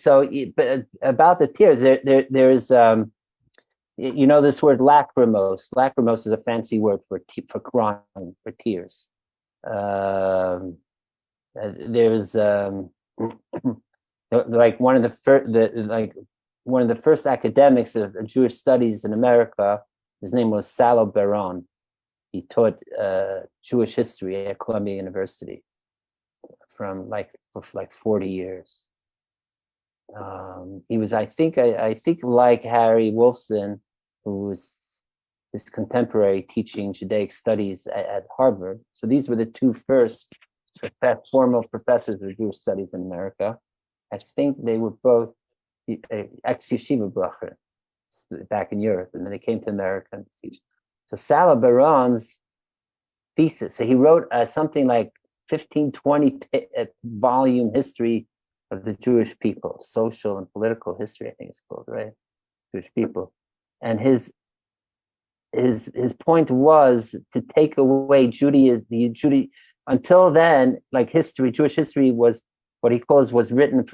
but about the tears, there's this word lachrymose. Lachrymose is a fancy word for crying, for tears. There's like one of the first academics of Jewish studies in America. His name was Salo Baron. He taught Jewish history at Columbia University for 40 years. He was, I think, like Harry Wolfson, who was his contemporary, teaching Judaic studies at Harvard. So these were the two first formal professors of Jewish studies in America. I think they were both ex-yeshiva bracha back in Europe, and then they came to America and teach. So Salo Baron's thesis, so he wrote something like 15, 20 volume history of the Jewish people, social and political history, I think it's called, right? Jewish people. And his point was to take away Judaism. Until then, like Jewish history was what he calls was written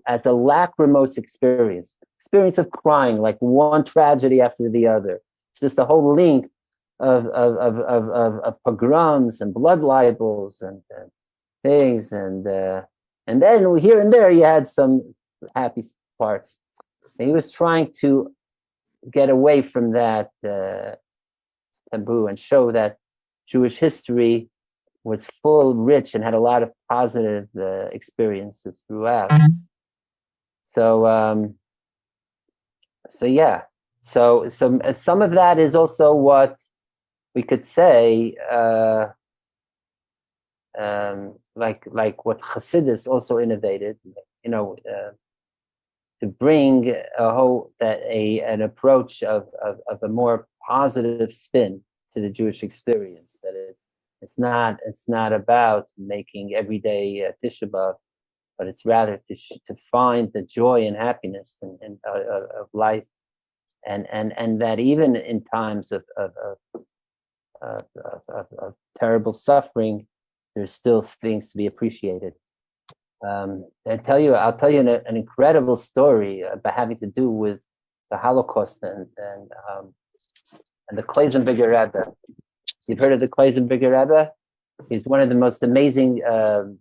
as a lachrymose experience of crying, like one tragedy after the other. It's just a whole link of pogroms and blood libels and things, and then here and there you had some happy parts. And he was trying to get away from that taboo and show that Jewish history was full, rich, and had a lot of positive experiences throughout. So some of that is also what we could say, like what Hasidus also innovated, to bring an approach of a more positive spin to the Jewish experience. That it's not about making everyday Tisha B'Av, but it's rather to find the joy and happiness of life, and that even in times of terrible suffering, there's still things to be appreciated. I'll tell you an incredible story about having to do with the Holocaust and the Kleisenberger Rebbe. You've heard of the Kleisenberger Rebbe? He's one of the most amazing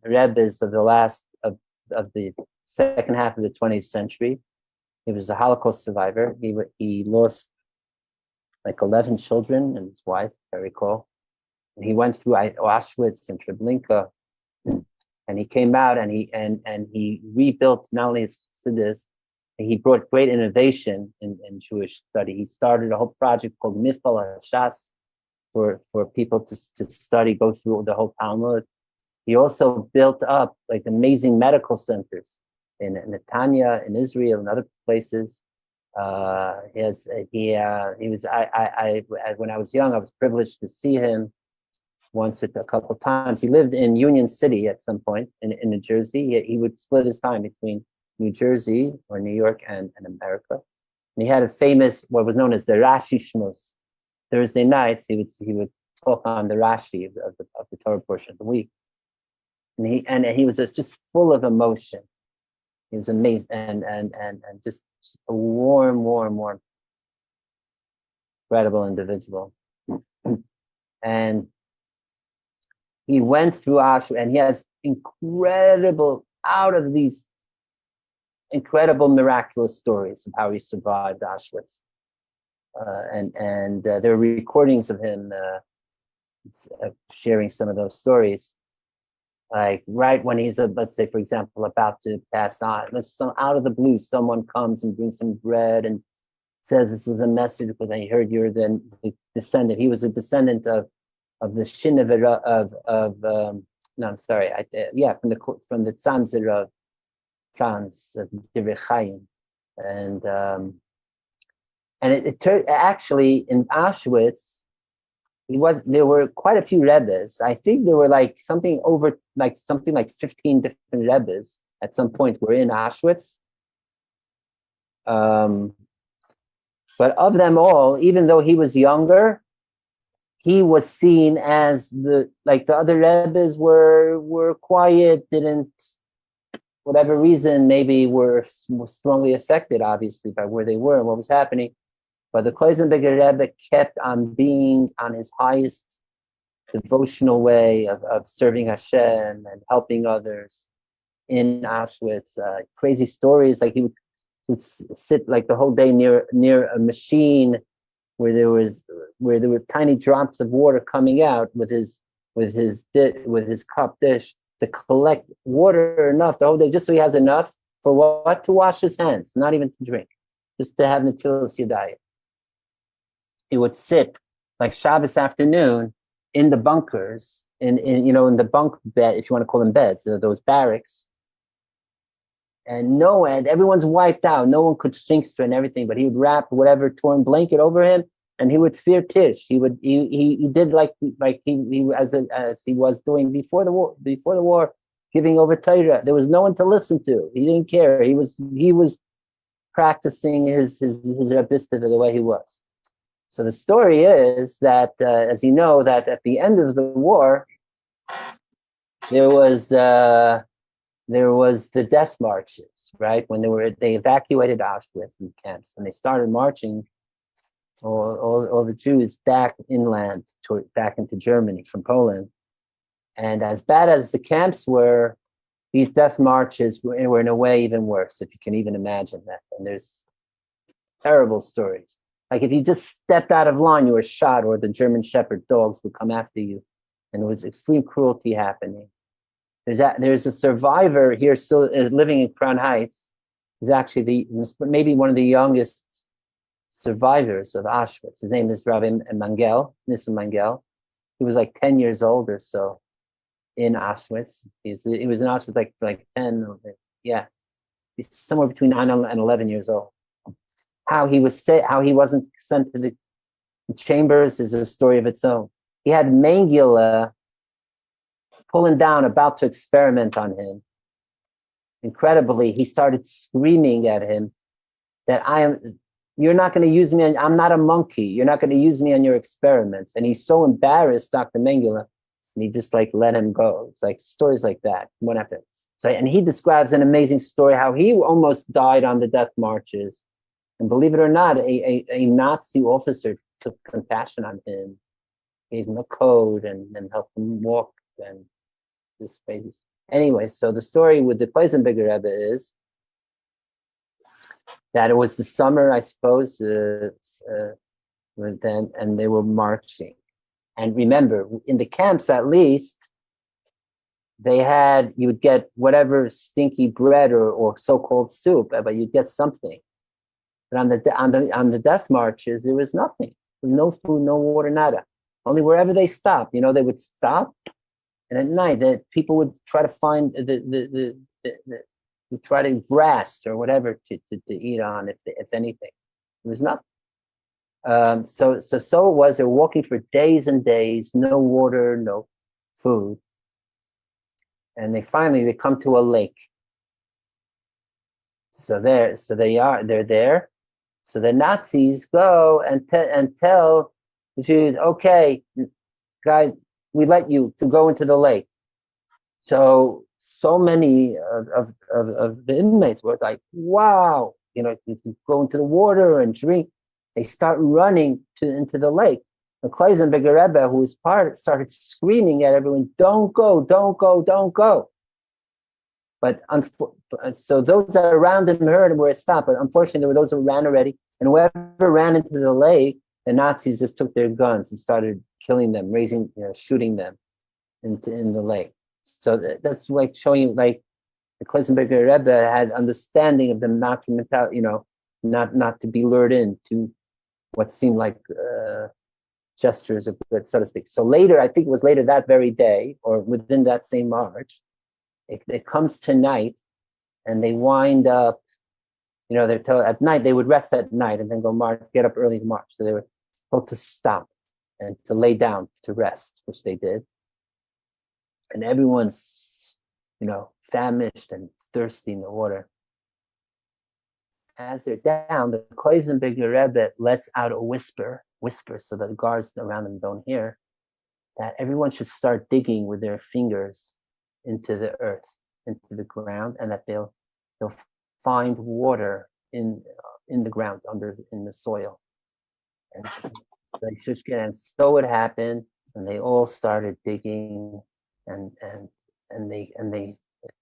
Rebbes of the second half of the 20th century. He was a Holocaust survivor. He lost like 11 children and his wife, I recall. And he went through Auschwitz and Treblinka, and he came out and he rebuilt not only his Chassidus, he brought great innovation in Jewish study. He started a whole project called Mifal HaShas for people to study, go through the whole Talmud. He also built up like amazing medical centers in Netanya, in Israel, and other places. When I was young, I was privileged to see him a couple of times. He lived in Union City at some point in New Jersey. He would split his time between New Jersey or New York and America. And he had a famous, what was known as the Rashi Shmos. Thursday nights, he would talk on the Rashi of the Torah portion of the week. And he was just full of emotion. He was amazing and just a warm, incredible individual. And he went through Auschwitz, and he has incredible miraculous stories of how he survived Auschwitz. There are recordings of him sharing some of those stories. Like right when he's, let's say, for example, about to pass on, out of the blue, someone comes and brings some bread and says, "This is a message because I heard you're the descendant." He was a descendant of the Shinavira from the Tzanzir of Tzanz of Divrei Chaim, and it actually in Auschwitz. There were quite a few Rebbes. I think there were something like 15 different Rebbes at some point were in Auschwitz. But of them all, even though he was younger, he was seen as the other Rebbes were quiet, didn't whatever reason, maybe were strongly affected, obviously, by where they were and what was happening. But the Kloisenberger Rebbe kept on being on his highest devotional way of serving Hashem and helping others in Auschwitz. Crazy stories, like he would sit like the whole day near a machine where there were tiny drops of water coming out with his cup dish to collect water enough the whole day, just so he has enough for what? To wash his hands, not even to drink, just to have Netilas Yadayim. He would sit like Shabbos afternoon in the bunkers, in the bunk bed, if you want to call them beds, those barracks. And everyone's wiped out. No one could think straight and everything, but he would wrap whatever torn blanket over him, and he would fear Tish. He did like he as he was doing before the war, giving over Torah. There was no one to listen to. He didn't care. He was practicing his Rabbista the way he was. So the story is that, as you know, that at the end of the war, there was the death marches, right? When they evacuated Auschwitz and camps, and they started marching all the Jews back inland, back into Germany from Poland. And as bad as the camps were, these death marches were in a way even worse, if you can even imagine that. And there's terrible stories. Like if you just stepped out of line, you were shot, or the German Shepherd dogs would come after you. And there was extreme cruelty happening. There's a survivor here still living in Crown Heights. He's actually maybe one of the youngest survivors of Auschwitz. His name is Rabbi Mangel, Nissim Mangel. He was like 10 years old or so in Auschwitz. He was in Auschwitz like 10, yeah. He's somewhere between 9 and 11 years old. How he wasn't sent to the chambers is a story of its own. He had Mengele pulling down, about to experiment on him. Incredibly, he started screaming at him that you're not going to use me, I'm not a monkey. You're not going to use me on your experiments. And he's so embarrassed, Dr. Mengele, and he just like let him go. It's like stories like that, one after. So, and he describes an amazing story, how he almost died on the death marches. And believe it or not, a Nazi officer took compassion on him, gave him a code and helped him walk and this baby. Anyway, so the story with the Kloisenberger Rebbe is that it was the summer, I suppose, and they were marching. And remember, in the camps at least, you would get whatever stinky bread or so-called soup, but you'd get something. But on the death marches, there was nothing. There was no food, no water, nada. Only wherever they stopped, they would stop, and at night, that people would try to find try to grass or whatever to eat on, if anything. There was nothing. So it was. They were walking for days and days, no water, no food, and they come to a lake. So they're there. So the Nazis go and tell the Jews, okay, guys, we let you to go into the lake. So many of the inmates were like, wow, you can go into the water and drink. They start running into the lake. The Kloisenberger Rebbe, who was started screaming at everyone, don't go, don't go, don't go. But so those around him heard where it stopped. But unfortunately, there were those who ran already. And whoever ran into the lake, the Nazis just took their guns and started killing them, shooting them in the lake. So that's like showing you, like the Kloisenberger Rebbe had understanding of the Nazi mentality, not to be lured into what seemed like gestures of good, so to speak. So later, I think it was later that very day, or within that same march, it comes to night, and they wind up, they're told at night, they would rest at night and then go march, get up early to march. So they were told to stop and to lay down to rest, which they did. And everyone's, famished and thirsty in the water. As they're down, the Kloisenberger Rebbe lets out a whisper so that the guards around them don't hear, that everyone should start digging with their fingers into the earth. into the ground, and that they'll find water in the ground in the soil. And and so it happened, and they all started digging, and they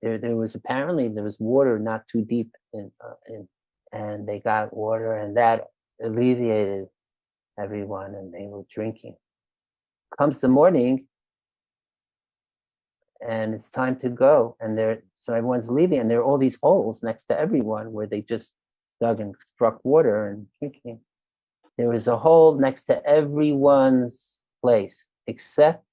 there was apparently there was water not too deep and they got water, and that alleviated everyone, and they were drinking. Comes the morning, and it's time to go, and so everyone's leaving, and there are all these holes next to everyone where they just dug and struck water and drinking. There was a hole next to everyone's place except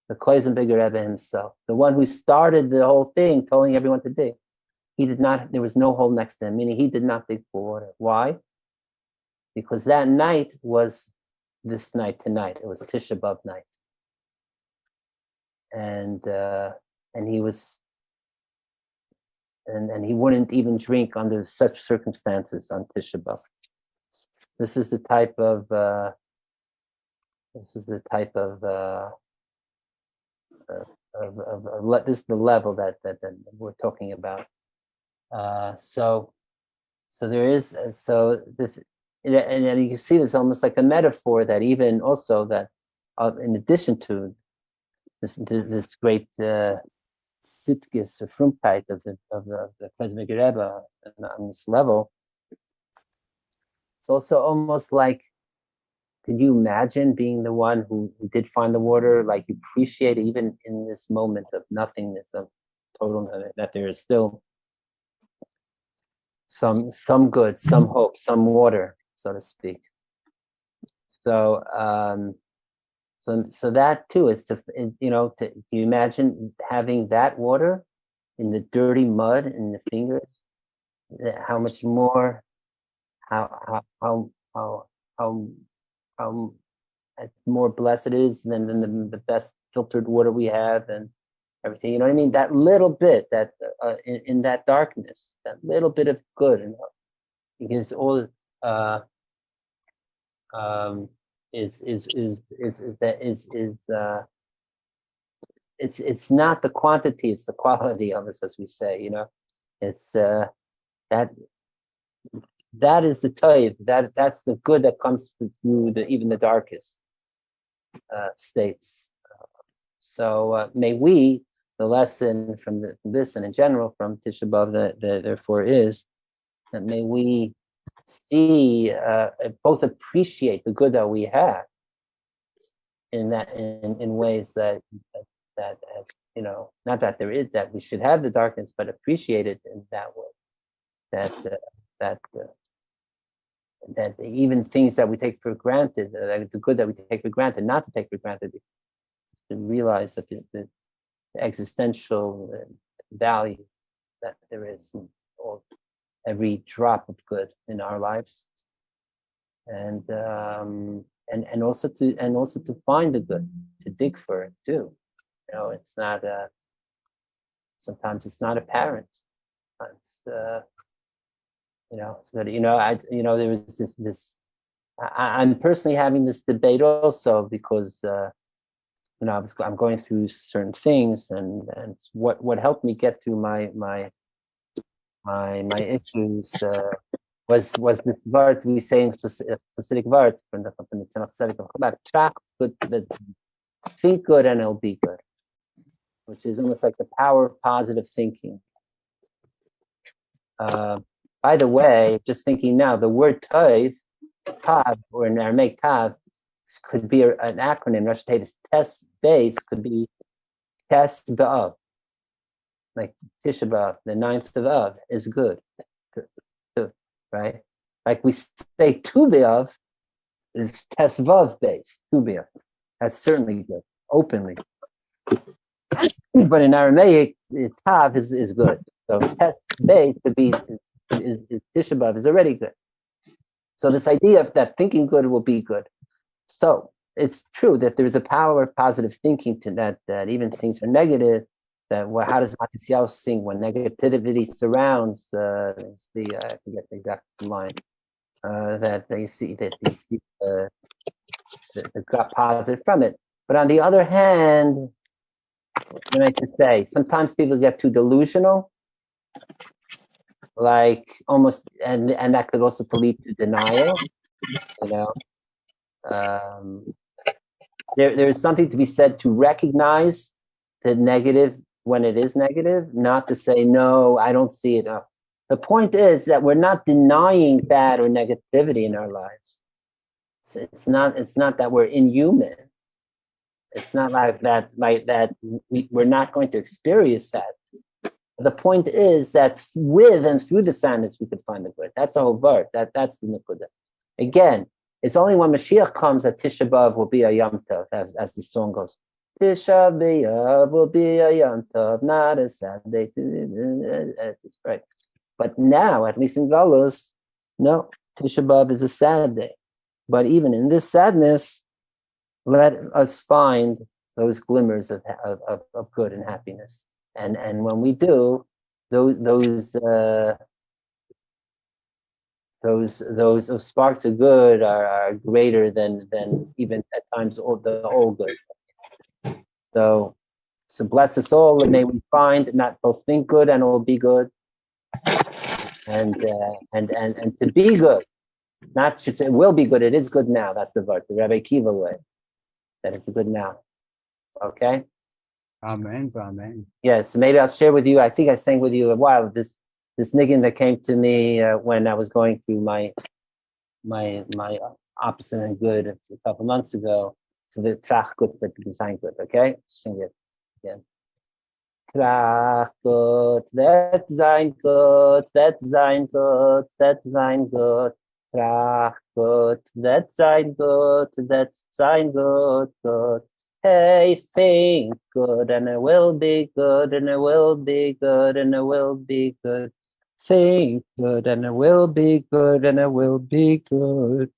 the Kloisenberger Rebbe himself, the one who started the whole thing, telling everyone to dig. He did not. There was no hole next to him, meaning he did not dig for water. Why? Because that night was this night tonight. It was Tisha B'Av night, and he was, and he wouldn't even drink under such circumstances on Tisha B'Av. This is the type of this is the level that we're talking about. So there is and you see this almost like a metaphor that even also that in addition to this great sitkis or frumkeit of the Kloisenberger Rebbe on this level, it's also almost like, can you imagine being the one who did find the water? Like, you appreciate it even in this moment of nothingness, of total, that there is still some good, some hope, some water, so to speak. So so that too is to you imagine having that water in the dirty mud in the fingers. How much more? How more blessed it is than the best filtered water we have and everything. You know what I mean? That little bit that in that darkness, that little bit of good, because all it's not the quantity, it's the quality of us, as we say. It's that is the toiv, that's the good that comes through even the darkest states. So may we, the lesson from this and in general from Tisha B'Av, therefore is that may we see, both appreciate the good that we have in ways that not that there is, that we should have the darkness, but appreciate it in that way. That even things that we take for granted, the good that we take for granted, not to take for granted, to realize that the existential value that there is in every drop of good in our lives, and also to find the good, to dig for it too. It's not sometimes it's not apparent. It's so there was this. I'm personally having this debate also because I'm going through certain things, and what helped me get through my issues was this word we say in Hasidic word from the Tzemach Tzedek about Tracht Gut, think good and it'll be good, which is almost like the power of positive thinking. By the way, just thinking now, the word Tav, or in Aramaic Tav, could be an acronym. Rosh Tevis Tes base could be Tes B'Av, like Tisha B'Av, the 9th of Av is good, right? Like we say Tu B'Av is Tes Vav based, Tu B'Av. That's certainly good, openly. But in Aramaic, Tav is good. So Tes base could be is Tisha B'Av is already good. So this idea of that thinking good will be good. So it's true that there's a power of positive thinking to that even things are negative. That how does Matisyahu sing when negativity surrounds? I forget the exact line. That you see the positive from it. But on the other hand, what am I to say? Sometimes people get too delusional, like almost, and that could also lead to denial. You know, there is something to be said to recognize the negative when it is negative, not to say no, I don't see it. The point is that we're not denying bad or negativity in our lives. It's not that we're inhuman. It's not like that. We're not going to experience that. The point is that with and through the sadness, we could find the good. That's the whole verse. That's the Nikuda. Again, it's only when Mashiach comes that Tisha B'Av will be a Yom Tov, as the song goes. Tisha B'Av will be a Yom Tov, not a sad day. It's right. But now, at least in Galus, no, Tisha B'Av is a sad day. But even in this sadness, let us find those glimmers of good and happiness. And when we do, those sparks of good are greater than even at times the all good. So bless us all, and may we find not both think good and it will be good, and to be good. Not should say it will be good. It is good now. That's the verse, the Rabbi Kiva way. That it's good now. Okay. Amen. Amen. Yeah. So maybe I'll share with you. I think I sang with you a while. This Niggun that came to me when I was going through my opposite and good a couple months ago. So the Tracht Gut, but the design good. Okay. Sing it again. Tracht Gut, that sein gut, that sein gut, that sein gut. Tracht Gut, that sein good, that sein good, good. Hey, think good, and it will be good, and it will be good, and it will be good. Think good, and it will be good, and it will be good.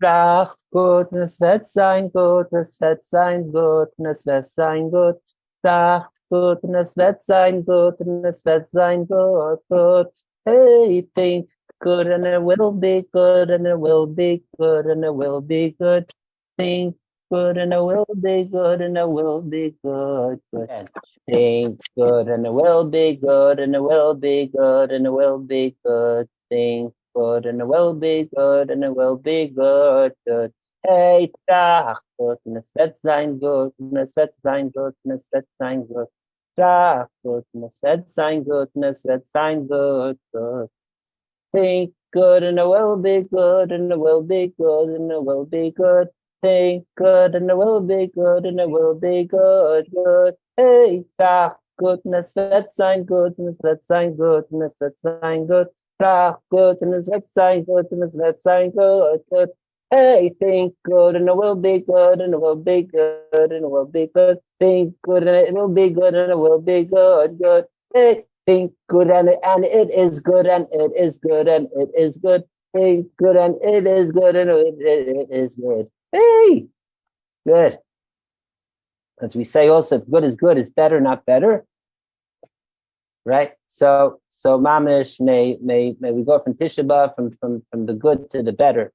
Tracht Gut, es wird sein gut, es wird sein gut, und es wird sein gut. Tracht Gut, und es wird sein gut, und es wird sein gut, gut. Hey, think good, and it will be good, and it will be good, and it will be good. Think good, and it will be good, and it will be good, good. Think good, and it will be good, and it will be good, and it will be good. Think good, and it will be good, and it will be good, good. Hey, Tracht Gut, und es wird sein gut, und es wird sein gut, und es wird sein gut. Tracht Gut, und es wird sein gut, und es wird sein gut, good. Think good, and it will be good, and it will be good, and it will be good. Think good, and it will be good, and it will be good, good. Hey, Tracht Gut, und es wird sein gut, und es wird sein gut, und es wird sein gut. Tracht Gut, und es wird sein gut, und es wird sein gut, good. Hey, think good, and it will be good, and it will be good, and it will be good. Think good, and it will be good, and it will be good, good. Hey, think good, and it is good, and it is good, and it is good. Think good, and it is good, and it is good. Hey, good. As we say also, if good is good, it's better, not better. Right? So Mamish, may we go from Tisha B'Av, from the good to the better.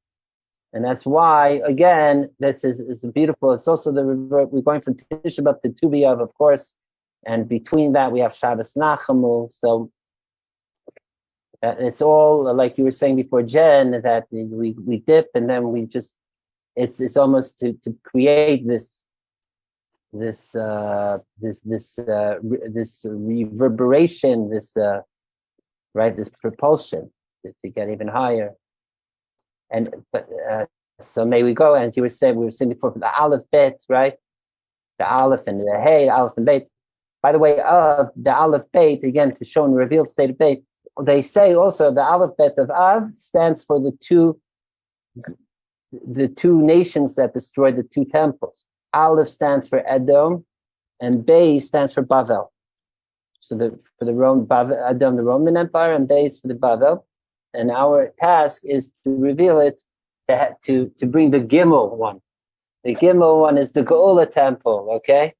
And that's why, again, this is beautiful. It's also we're going from Tisha B'Av to Tu B'Av, of course. And between that, we have Shabbos Nachamu. So it's all, like you were saying before, Jen, that we dip and then we just, it's almost to create this reverberation, this propulsion to get even higher. So may we go, as you were saying, we were saying before, the Aleph Bet, right? The Aleph and the Hey, Aleph and Bet. By the way, the Aleph Bet, again, to show in the revealed state of Bet, they say also the Aleph Bet of Av stands for the two nations that destroyed the two temples. Aleph stands for Edom, and Bay stands for Bavel. So for the Roman Edom, the Roman Empire, and Bay is for the Bavel. And our task is to reveal it, to bring the Gimel one. The Gimel one is the Geula temple, okay?